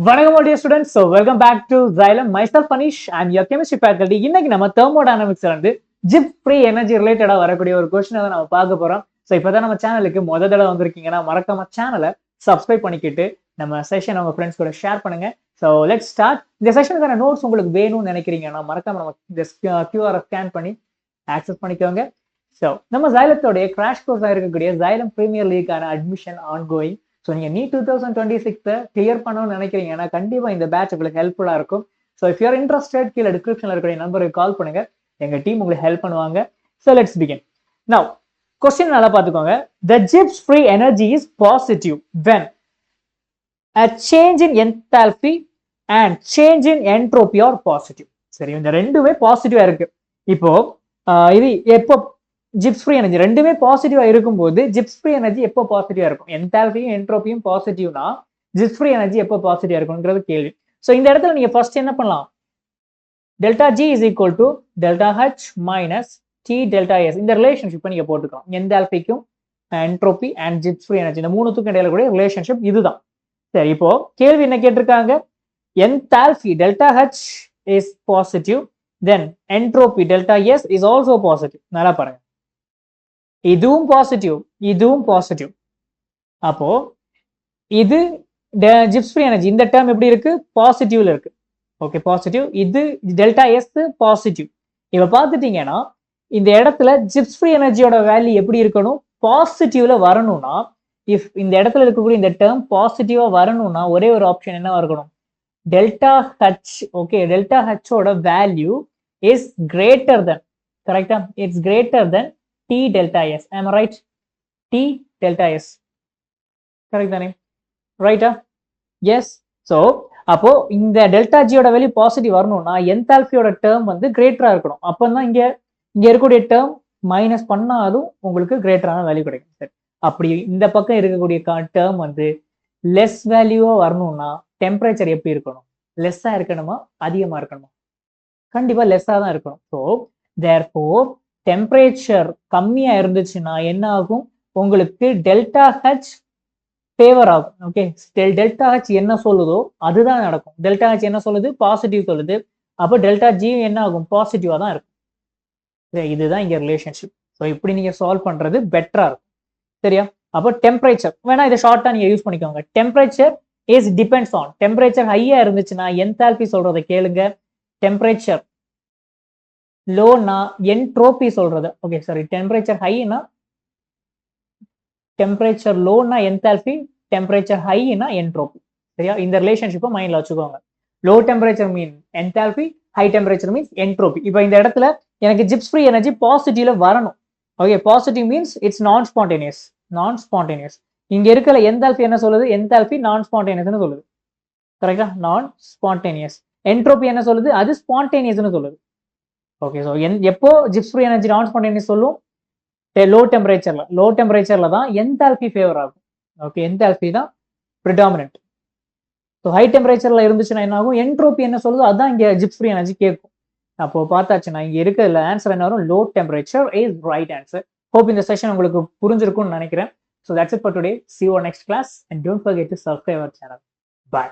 வணக்கம் dear students. So welcome back to Xylem. Myself Anish. I'm your chemistry faculty. இன்னைக்கு நம்ம thermodynamicsல வந்து zip free energy ரிலேட்டடா வரக்கூடிய ஒரு கொஸ்டினை தான் நம்ம பார்க்க போறோம். ஸோ இப்போதான் நம்ம சேனலுக்கு தடவை வந்திருக்கீங்கன்னா மறக்காம சேனலை சப்ஸ்கிரைப் பண்ணிக்கிட்டு நம்ம செஷன் உங்க ஃப்ரெண்ட்ஸ் கூட ஷேர் பண்ணுங்க. So let's start. இந்த செஷனுக்கான நோட்ஸ் உங்களுக்கு வேணும்னு நினைக்கிறீங்கன்னா மறக்காம நம்ம இந்த கியூஆரை ஸ்கேன் பண்ணி ஆக்சஸ் பண்ணிக்கோங்க. ஸோ நம்ம ஜைலத்தோடைய கிராஷ் கோர்ஸாக இருக்கக்கூடிய ஜைலம் பிரீமியர் லீக்கான அட்மிஷன் ஆன்கோயிங். ஸோ நீங்கள் நீட் 2026 கிளியர் பண்ணணும்னு நினைக்கிறீங்கன்னா கண்டிப்பாக இந்த பேட்ச் உங்களுக்கு ஹெல்ப்ஃபுல்லாக இருக்கும். ஸோ இஃப் யூஆர் இன்ட்ரெஸ்டட் கீழே டிஸ்கிரிப்ஷனில் இருக்கக்கூடிய நம்பருக்கு கால் பண்ணுங்க, எங்கள் டீம் உங்களுக்கு ஹெல்ப் பண்ணுவாங்க. So let's begin. Now question நல்லா பார்த்துக்கோங்க. The Gibbs free energy is positive when a change in enthalpy and change in entropy are positive. சரி, இந்த ரெண்டுமே பாசிட்டிவா இருக்கு. இப்போ இது எப்போ ஜிப்ஸ் ஃப்ரீ எனர்ஜி ரெண்டுமே பாசிட்டிவா இருக்கும்போது ஜிப்ஸ் ஃப்ரீ எனர்ஜி எப்போ பாசிட்டிவா இருக்கும்? என்தால்பியும் என்ட்ரோபியும் பாசிட்டிவ்னா ஜிப்ஸ் ஃப்ரீ எனர்ஜி எப்போ பாசிட்டிவா இருக்கும்ங்கிறது கேள்வி. ஸோ இந்த இடத்துல நீங்க ஃபர்ஸ்ட் என்ன பண்ணலாம்? Delta G is equal to delta H minus T delta S. இந்த ரிலேஷன்ஷிப்பை நீங்க போட்டுக்கலாம். என்தால்பிக்கும் entropy and Gibbs free energy இந்த மூணுத்துக்கும் இடையில கூட ரிலேஷன்ஷிப் இதுதான். சரி, இப்போ கேள்வி என்ன கேட்டிருக்காங்க? Enthalpy delta H is positive, then entropy delta S is also positive. நல்லா பாருங்க, இதுவும் பாசிட்டிவ் இதுவும் பாசிட்டிவ். அப்போ இது ஜிப்ஸ் ஃப்ரீ எனர்ஜி இந்த டேர்ம் எப்படி இருக்கு? பாசிட்டிவ்ல இருக்கு. Okay, positive. இது டெல்டா எஸ் பாசிட்டிவ். இப்ப பாத்துட்டீங்கன்னா இந்த இடத்துல ஜிப்ஸ் ஃப்ரீ எனர்ஜியோட வேல்யூ எப்படி இருக்கணும்? பாசிட்டிவ்ல வரணும்னா, இஃப் இந்த இடத்துல இருக்கக்கூடிய இந்த டேர்ம் பாசிட்டிவா வரணும்னா ஒரே ஒரு ஆப்ஷன் என்னவா இருக்கணும்? Delta H. ஓகே, டெல்டா ஹெச்சோட வேல்யூ இஸ் கிரேட்டர் தென், கரெக்டா? It's greater than T delta S. Am I right? T delta S. Correct தானே? ரைட்டா? எஸ். ஸோ அப்போ இந்த டெல்டா ஜியோட வேல்யூ பாசிட்டிவ் வரணும்னா என்தால்பியோட டேர்ம் வந்து கிரேட்டரா இருக்கணும். அப்பதான் இங்க இருக்கக்கூடிய டேர்ம் மைனஸ் பண்ணாலும் உங்களுக்கு கிரேட்டரான வேல்யூ கிடைக்கும். சரி, அப்படி இந்த பக்கம் இருக்கக்கூடிய டேர்ம் வந்து லெஸ் வேல்யூவா வரணும்னா டெம்பரேச்சர் எப்படி இருக்கணும்? லெஸ்ஸா இருக்கணுமா அதிகமா இருக்கணுமா? கண்டிப்பா லெஸ்ஸா தான் இருக்கணும். ஸோ தேர்ஃபோர் டெம்பரேச்சர் கம்மியா இருந்துச்சுன்னா என்ன ஆகும்? உங்களுக்கு டெல்டா ஹெச் ஃபேவர் ஆகும். ஓகே, டெல்டா ஹெச் என்ன சொல்லுதோ அதுதான் நடக்கும். டெல்டா ஹெச் என்ன சொல்லுது? பாசிட்டிவ் சொல்லுது. அப்போ டெல்டா ஜி என்ன ஆகும்? பாசிட்டிவா தான் இருக்கும். இதுதான் இங்க ரிலேஷன்ஷிப். ஸோ இப்படி நீங்க சால்வ் பண்றது பெட்டரா இருக்கும். சரியா? அப்போ டெம்பரேச்சர் வேணா இதை ஷார்ட்டா நீங்க யூஸ் பண்ணிக்கோங்க. Temperature is depends on. Temperature ஹையா இருந்துச்சுன்னா என்தால்பி சொல்றதை கேளுங்க. டெம்பரேச்சர் லோனா என்ட்ரோபி சொல்றது. ஓகே, சாரி, டெம்பரேச்சர் ஹைனா டெம்பரேச்சர் லோனா என்தால்பி, டெம்பரேச்சர் ஹைனா என்ட்ரோபி. சரியா? இந்த ரிலேஷன்ஷிப்பை மைண்ட்ல வச்சுக்கோங்க. Low temperature mean enthalpy, high temperature means entropy. இப்போ இந்த இடத்துல எனக்கு ஜிப்ஸ் ஃப்ரீ எனர்ஜி பாசிட்டிவ்ல வரணும். Okay, positive means it's non spontaneous. Non spontaneous. இங்க இருக்கிற என்தால்பி என்ன சொல்லுது? என்தால்பி நான் ஸ்பான்டேனியஸ்னு சொல்லுது. கரெக்டா? நான் ஸ்பான்டேனியஸ். என்ட்ரோபி என்ன சொல்லுது? அது ஸ்பான்டேனியஸ்னு சொல்லுது. ஓகே, ஸோ எப்போ ஜிப்ஸ் ஃப்ரீ எனர்ஜி நான் ஸ்பான்டேனியஸ் சொல்லும்? லோ டெம்பரேச்சர்ல தான் என்தால்பி ஃபேவர் ஆகும். ஓகே, என்தால்பி தான் ப்ரிடாமினன்ட். ஸோ ஹை டெம்பரேச்சர்ல இருந்துச்சுன்னா என்ன ஆகும்? என்ட்ரோபி என்ன சொல்லுதோ அதான் இங்க ஜிப்ஸ் ஃப்ரீ எனர்ஜி கேட்கும். அப்போ பார்த்தாச்சுன்னா இங்க இருக்கிற ஆன்சர் என்ன வரும்? Low temperature is right answer. Hope இந்த செஷன் உங்களுக்கு புரிஞ்சிருக்கும்னு நினைக்கிறேன். So that's it for today. See you on next class and don't forget to subscribe our channel. Bye.